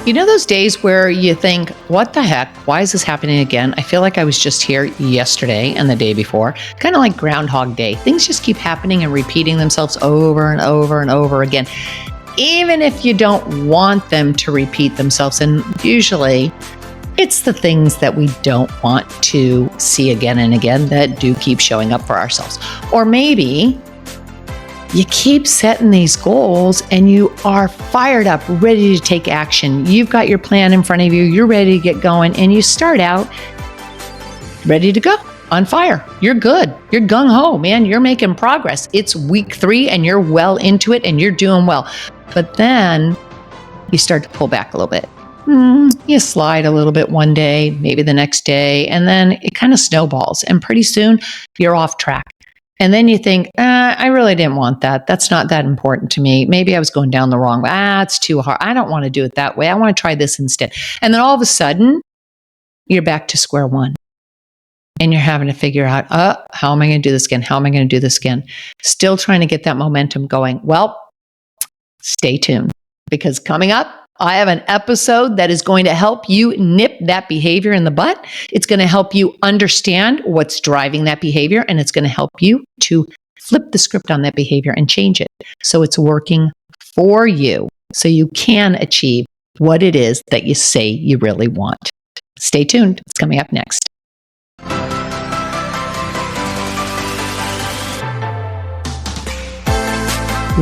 You know those days where you think, what the heck? Why is this happening again? I feel like I was just here yesterday and the day before. Kind of like Groundhog Day. Things just keep happening and repeating themselves over and over and over again, even if you don't want them to repeat themselves. And usually it's the things that we don't want to see again and again that do keep showing up for ourselves. Or maybe you keep setting these goals and you are fired up, ready to take action. You've got your plan in front of you. You're ready to get going. And you start out ready to go, on fire. You're good. You're gung-ho, man. You're making progress. It's week 3 and you're well into it and you're doing well. But then you start to pull back a little bit. You slide a little bit one day, maybe the next day, and then it kind of snowballs. And pretty soon you're off track. And then you think, I really didn't want that. That's not that important to me. Maybe I was going down the wrong way. It's too hard. I don't want to do it that way. I want to try this instead. And then all of a sudden, you're back to square one. And you're having to figure out, how am I going to do this again? How am I going to do this again? Still trying to get that momentum going. Well, stay tuned, because coming up, I have an episode that is going to help you nip that behavior in the butt. It's going to help you understand what's driving that behavior, and it's going to help you to flip the script on that behavior and change it so it's working for you, so you can achieve what it is that you say you really want. Stay tuned. It's coming up next.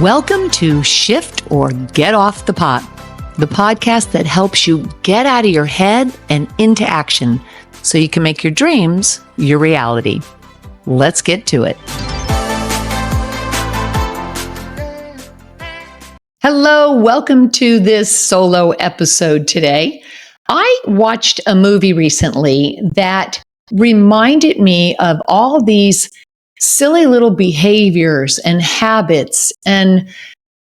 Welcome to Shift or Get Off the Pot, the podcast that helps you get out of your head and into action so you can make your dreams your reality. Let's get to it. Hello, welcome to this solo episode today. I watched a movie recently that reminded me of all these silly little behaviors and habits and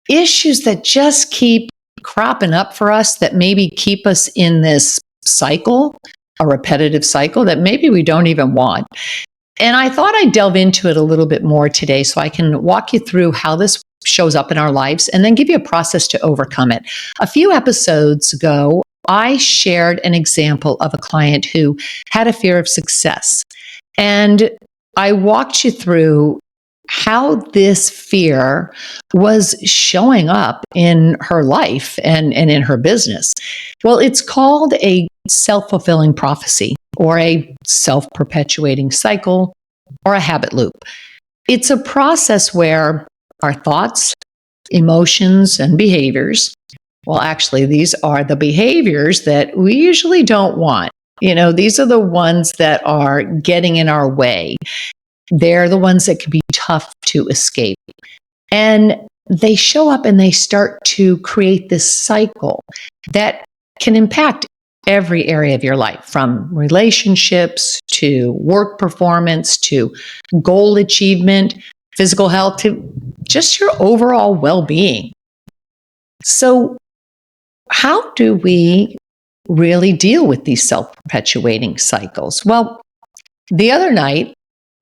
issues that just keep cropping up for us, that maybe keep us in this cycle, a repetitive cycle that maybe we don't even want. And I thought I'd delve into it a little bit more today so I can walk you through how this shows up in our lives and then give you a process to overcome it. A few episodes ago, I shared an example of a client who had a fear of success. And I walked you through how this fear was showing up in her life and in her business. Well, it's called a self-fulfilling prophecy, or a self-perpetuating cycle, or a habit loop. It's a process where our thoughts, emotions, and behaviors, well, actually, these are the behaviors that we usually don't want. These are the ones that are getting in our way. They're the ones that can be tough to escape. And they show up and they start to create this cycle that can impact every area of your life, from relationships to work performance to goal achievement, physical health, to just your overall well-being. So how do we really deal with these self-perpetuating cycles? Well, the other night,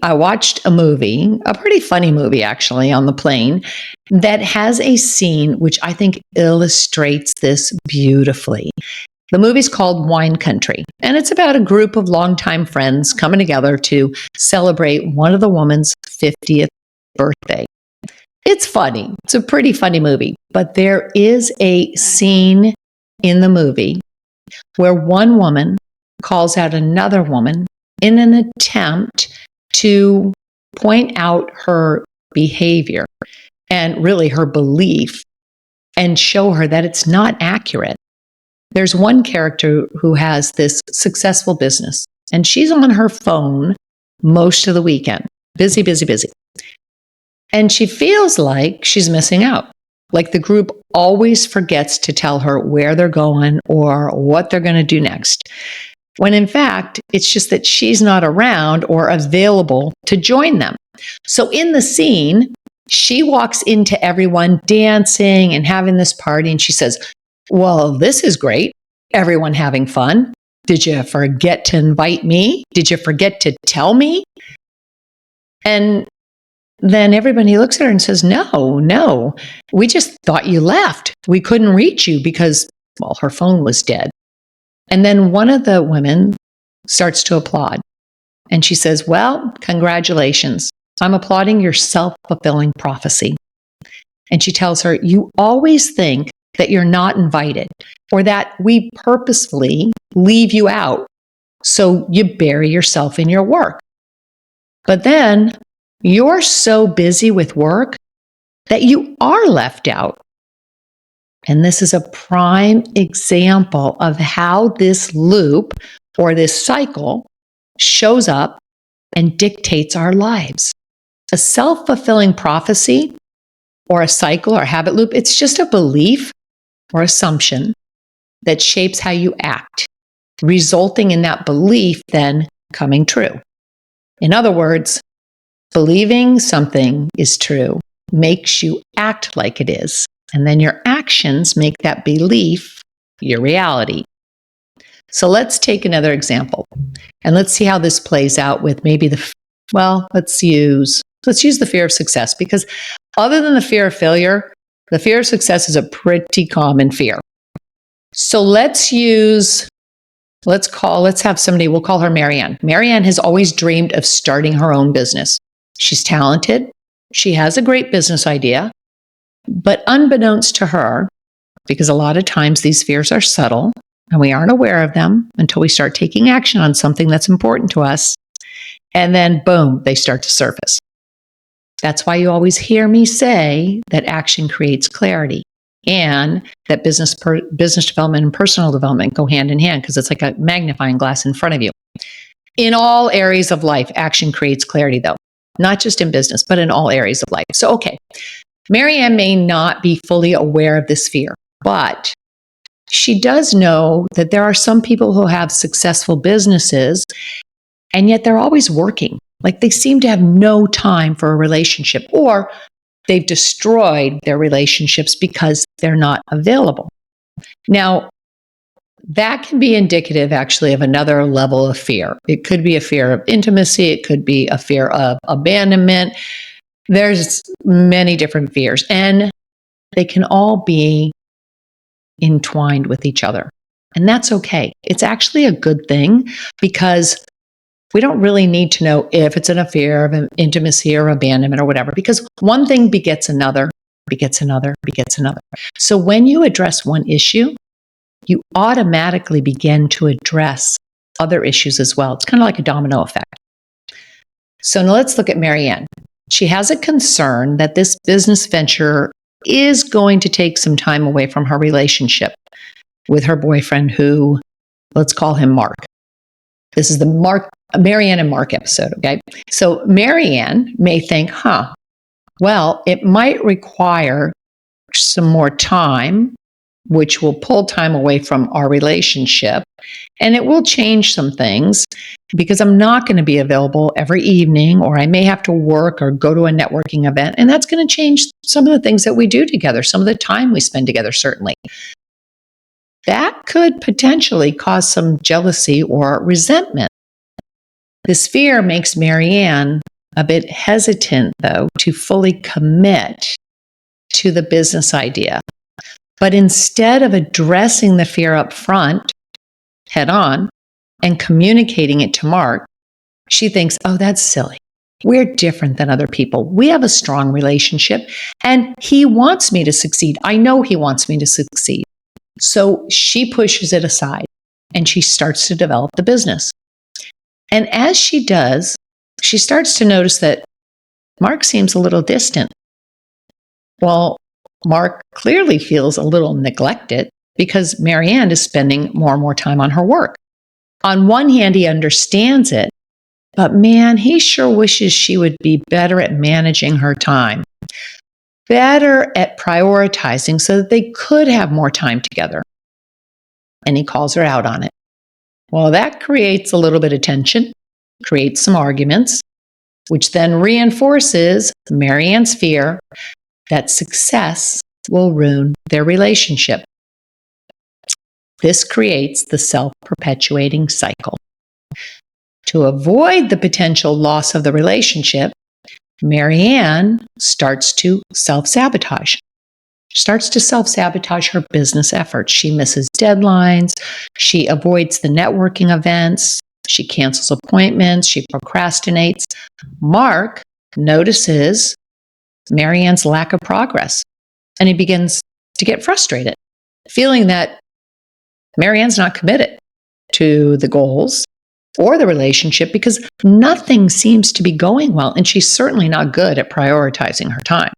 I watched a movie, a pretty funny movie actually, on the plane that has a scene which I think illustrates this beautifully. The movie's called Wine Country, and it's about a group of longtime friends coming together to celebrate one of the woman's 50th birthday. It's funny. It's a pretty funny movie, but there is a scene in the movie where one woman calls out another woman in an attempt to point out her behavior and really her belief and show her that it's not accurate. There's one character who has this successful business, and she's on her phone most of the weekend. Busy, busy, busy. And she feels like she's missing out. Like the group always forgets to tell her where they're going or what they're going to do next. When in fact, it's just that she's not around or available to join them. So in the scene, she walks into everyone dancing and having this party, and she says, well, this is great. Everyone having fun. Did you forget to invite me? Did you forget to tell me? And then everybody looks at her and says, no, we just thought you left. We couldn't reach you because well, her phone was dead. And then one of the women starts to applaud. And she says, well, congratulations. I'm applauding your self-fulfilling prophecy. And she tells her, you always think that you're not invited or that we purposefully leave you out. So you bury yourself in your work. But then you're so busy with work that you are left out. And this is a prime example of how this loop or this cycle shows up and dictates our lives. A self-fulfilling prophecy or a cycle or habit loop, it's just a belief or assumption that shapes how you act, resulting in that belief then coming true. In other words, believing something is true makes you act like it is, and then your actions make that belief your reality. So let's take another example, and let's see how this plays out with maybe let's use the fear of success, because other than the fear of failure, the fear of success is a pretty common fear. So let's have somebody, we'll call her Marianne. Marianne has always dreamed of starting her own business. She's talented. She has a great business idea. But unbeknownst to her, because a lot of times these fears are subtle and we aren't aware of them until we start taking action on something that's important to us. And then boom, they start to surface. That's why you always hear me say that action creates clarity and that business development and personal development go hand in hand, because it's like a magnifying glass in front of you. In all areas of life, action creates clarity, though, not just in business, but in all areas of life. So, okay, Marianne may not be fully aware of this fear, but she does know that there are some people who have successful businesses, and yet they're always working. Like they seem to have no time for a relationship, or they've destroyed their relationships because they're not available. Now, that can be indicative actually of another level of fear. It could be a fear of intimacy. It could be a fear of abandonment. There's many different fears, and they can all be entwined with each other. And that's okay. It's actually a good thing, because we don't really need to know if it's a fear of intimacy or abandonment or whatever, because one thing begets another, begets another, begets another. So when you address one issue, you automatically begin to address other issues as well. It's kind of like a domino effect. So now let's look at Marianne. She has a concern that this business venture is going to take some time away from her relationship with her boyfriend, who, let's call him Mark. This is the Marianne and Mark episode, okay? So Marianne may think, well, it might require some more time, which will pull time away from our relationship, and it will change some things because I'm not going to be available every evening, or I may have to work or go to a networking event, and that's going to change some of the things that we do together, some of the time we spend together, certainly. That could potentially cause some jealousy or resentment. This fear makes Marianne a bit hesitant, though, to fully commit to the business idea. But instead of addressing the fear up front, head on, and communicating it to Mark, she thinks, oh, that's silly. We're different than other people. We have a strong relationship, and he wants me to succeed. I know he wants me to succeed. So she pushes it aside, and she starts to develop the business. And as she does, she starts to notice that Mark seems a little distant. Well, Mark clearly feels a little neglected because Marianne is spending more and more time on her work. On one hand, he understands it, but man, he sure wishes she would be better at managing her time, better at prioritizing so that they could have more time together. And he calls her out on it. Well, that creates a little bit of tension, creates some arguments, which then reinforces Marianne's fear that success will ruin their relationship. This creates the self-perpetuating cycle. To avoid the potential loss of the relationship, Marianne starts to self-sabotage. She starts to self-sabotage her business efforts. She misses deadlines. She avoids the networking events. She cancels appointments. She procrastinates. Mark notices Marianne's lack of progress, and he begins to get frustrated, feeling that Marianne's not committed to the goals or the relationship because nothing seems to be going well, and she's certainly not good at prioritizing her time.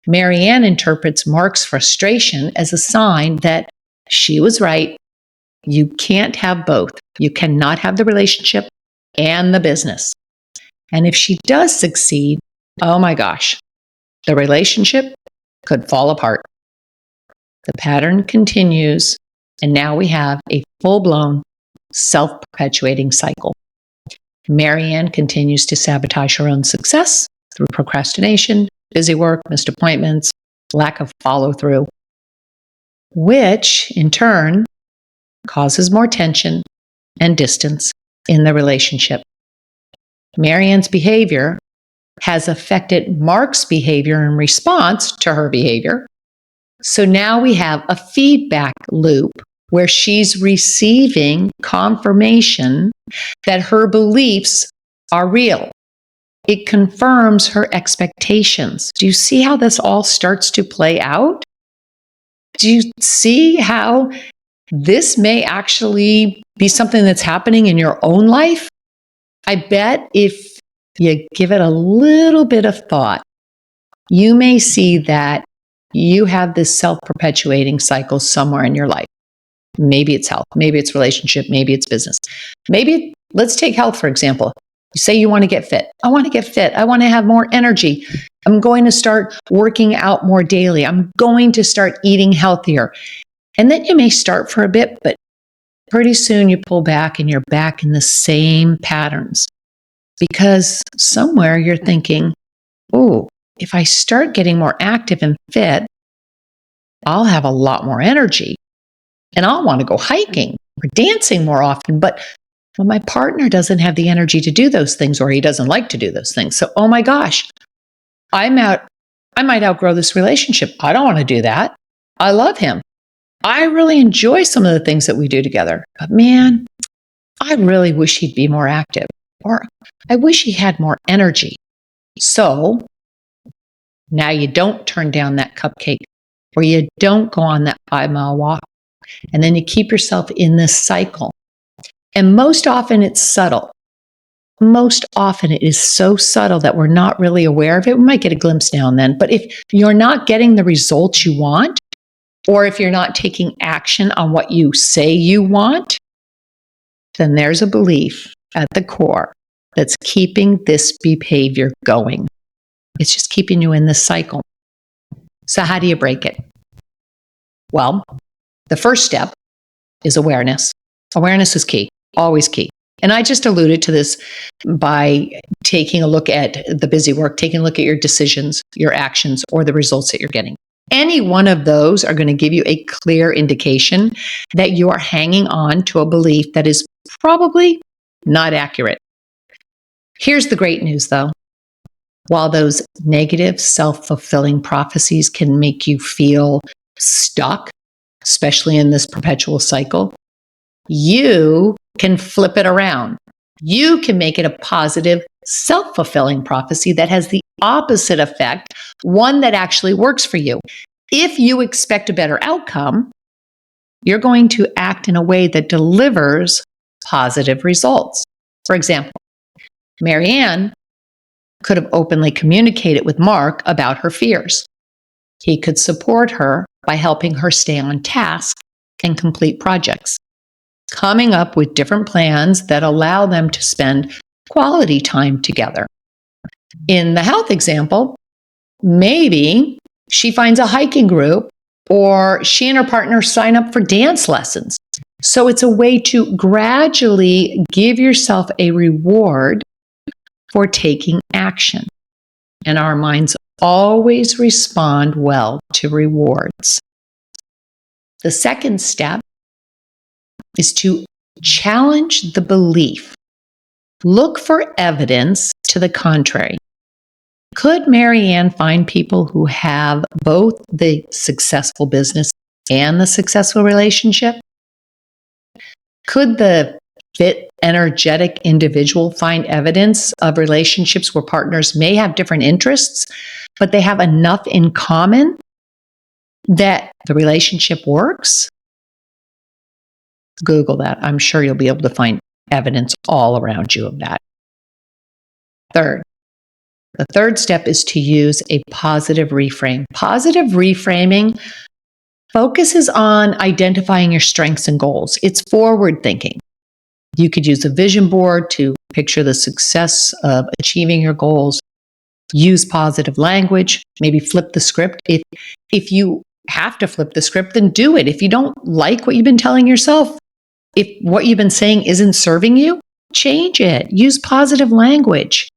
Marianne interprets Mark's frustration as a sign that she was right. You can't have both. You cannot have the relationship and the business. And if she does succeed, oh my gosh, the relationship could fall apart. The pattern continues, and now we have a full-blown self-perpetuating cycle. Marianne continues to sabotage her own success through procrastination, busy work, missed appointments, lack of follow-through, which in turn causes more tension and distance in the relationship. Marianne's behavior has affected Mark's behavior in response to her behavior. So now we have a feedback loop where she's receiving confirmation that her beliefs are real. It confirms her expectations. Do you see how this all starts to play out? Do you see how this may actually be something that's happening in your own life? I bet if you give it a little bit of thought, you may see that you have this self-perpetuating cycle somewhere in your life. Maybe it's health, maybe it's relationship, maybe it's business. Maybe, let's take health, for example. You say you want to get fit. I want to get fit. I want to have more energy. I'm going to start working out more daily. I'm going to start eating healthier. And then you may start for a bit, but pretty soon you pull back and you're back in the same patterns. Because somewhere you're thinking, oh, if I start getting more active and fit, I'll have a lot more energy. And I'll want to go hiking or dancing more often. But my partner doesn't have the energy to do those things, or he doesn't like to do those things. So, oh my gosh, I might outgrow this relationship. I don't want to do that. I love him. I really enjoy some of the things that we do together. But man, I really wish he'd be more active, or I wish he had more energy. So now you don't turn down that cupcake, or you don't go on that 5-mile walk. And then you keep yourself in this cycle. And most often it's subtle. Most often it is so subtle that we're not really aware of it. We might get a glimpse now and then. But if you're not getting the results you want, or if you're not taking action on what you say you want, then there's a belief at the core that's keeping this behavior going. It's just keeping you in this cycle. So how do you break it? Well, the first step is awareness. Awareness is key, always key. And I just alluded to this by taking a look at the busy work, taking a look at your decisions, your actions, or the results that you're getting. Any one of those are going to give you a clear indication that you are hanging on to a belief that is probably not accurate. Here's the great news, though. While those negative self-fulfilling prophecies can make you feel stuck, especially in this perpetual cycle, you can flip it around. You can make it a positive, self-fulfilling prophecy that has the opposite effect, one that actually works for you. If you expect a better outcome, you're going to act in a way that delivers positive results. For example, Marianne could have openly communicated with Mark about her fears. He could support her by helping her stay on task and complete projects, coming up with different plans that allow them to spend quality time together. In the health example, maybe she finds a hiking group, or she and her partner sign up for dance lessons. So it's a way to gradually give yourself a reward for taking action. And our minds always respond well to rewards. The second step is to challenge the belief. Look for evidence to the contrary. Could Marianne find people who have both the successful business and the successful relationship? Could the fit, energetic individual find evidence of relationships where partners may have different interests, but they have enough in common that the relationship works? Google that. I'm sure you'll be able to find evidence all around you of that. Third, the third step is to use a positive reframe. Positive reframing focuses on identifying your strengths and goals. It's forward thinking. You could use a vision board to picture the success of achieving your goals. Use positive language, maybe flip the script. If you have to flip the script, then do it. If you don't like what you've been telling yourself, if what you've been saying isn't serving you, change it. Use positive language.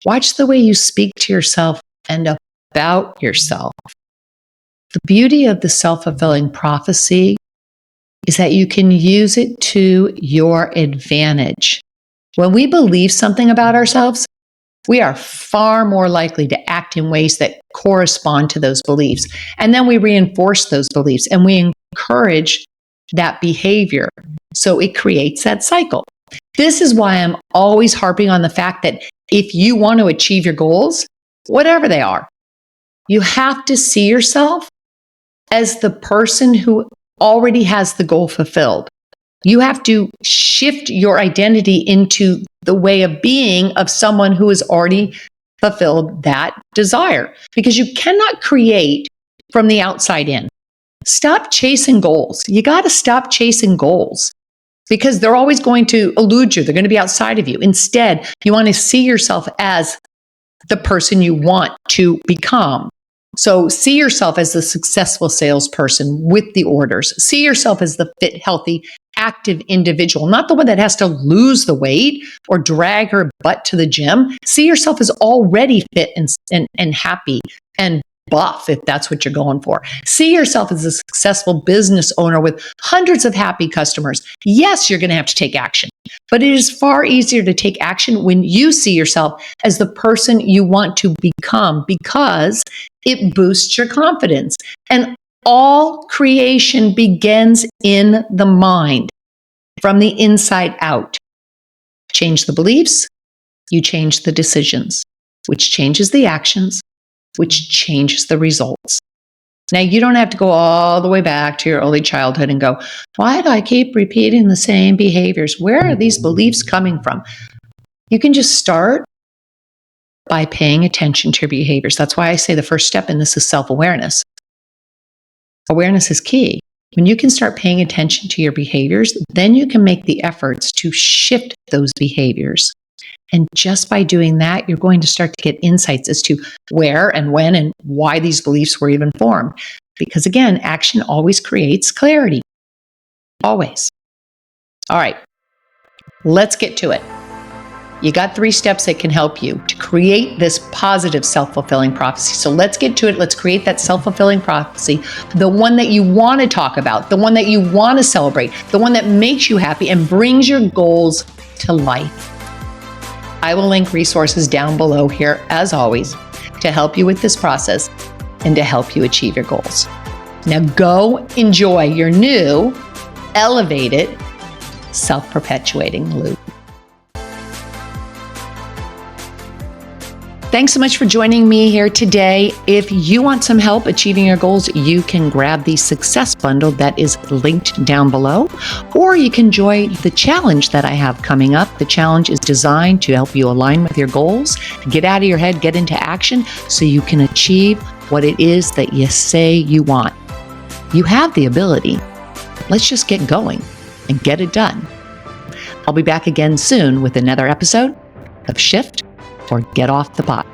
Watch the way you speak to yourself and about yourself. The beauty of the self-fulfilling prophecy is that you can use it to your advantage. When we believe something about ourselves, we are far more likely to act in ways that correspond to those beliefs. And then we reinforce those beliefs and we encourage that behavior. So it creates that cycle. This is why I'm always harping on the fact that if you want to achieve your goals, whatever they are, you have to see yourself as the person who already has the goal fulfilled. You have to shift your identity into the way of being of someone who has already fulfilled that desire, because you cannot create from the outside in. Stop chasing goals. You got to stop chasing goals because they're always going to elude you. They're going to be outside of you. Instead, you want to see yourself as the person you want to become. So see yourself as the successful salesperson with the orders. See yourself as the fit, healthy, active individual, not the one that has to lose the weight or drag her butt to the gym. See yourself as already fit and happy and buff, if that's what you're going for. See yourself as a successful business owner with hundreds of happy customers. Yes, you're going to have to take action, but it is far easier to take action when you see yourself as the person you want to become, because it boosts your confidence. And all creation begins in the mind, from the inside out. Change the beliefs, you change the decisions, which changes the actions, which changes the results. Now, you don't have to go all the way back to your early childhood and go, why do I keep repeating the same behaviors? Where are these beliefs coming from? You can just start by paying attention to your behaviors. That's why I say the first step in this is self-awareness. Awareness is key. When you can start paying attention to your behaviors, then you can make the efforts to shift those behaviors. And just by doing that, you're going to start to get insights as to where and when and why these beliefs were even formed. Because again, action always creates clarity. Always. All right, let's get to it. You got 3 steps that can help you to create this positive self-fulfilling prophecy. So let's get to it. Let's create that self-fulfilling prophecy, the one that you want to talk about, the one that you want to celebrate, the one that makes you happy and brings your goals to life. I will link resources down below here, as always, to help you with this process and to help you achieve your goals. Now go enjoy your new, elevated, self-perpetuating loop. Thanks so much for joining me here today. If you want some help achieving your goals, you can grab the success bundle that is linked down below, or you can join the challenge that I have coming up. The challenge is designed to help you align with your goals, get out of your head, get into action so you can achieve what it is that you say you want. You have the ability. Let's just get going and get it done. I'll be back again soon with another episode of Shift or Get Off the Pot.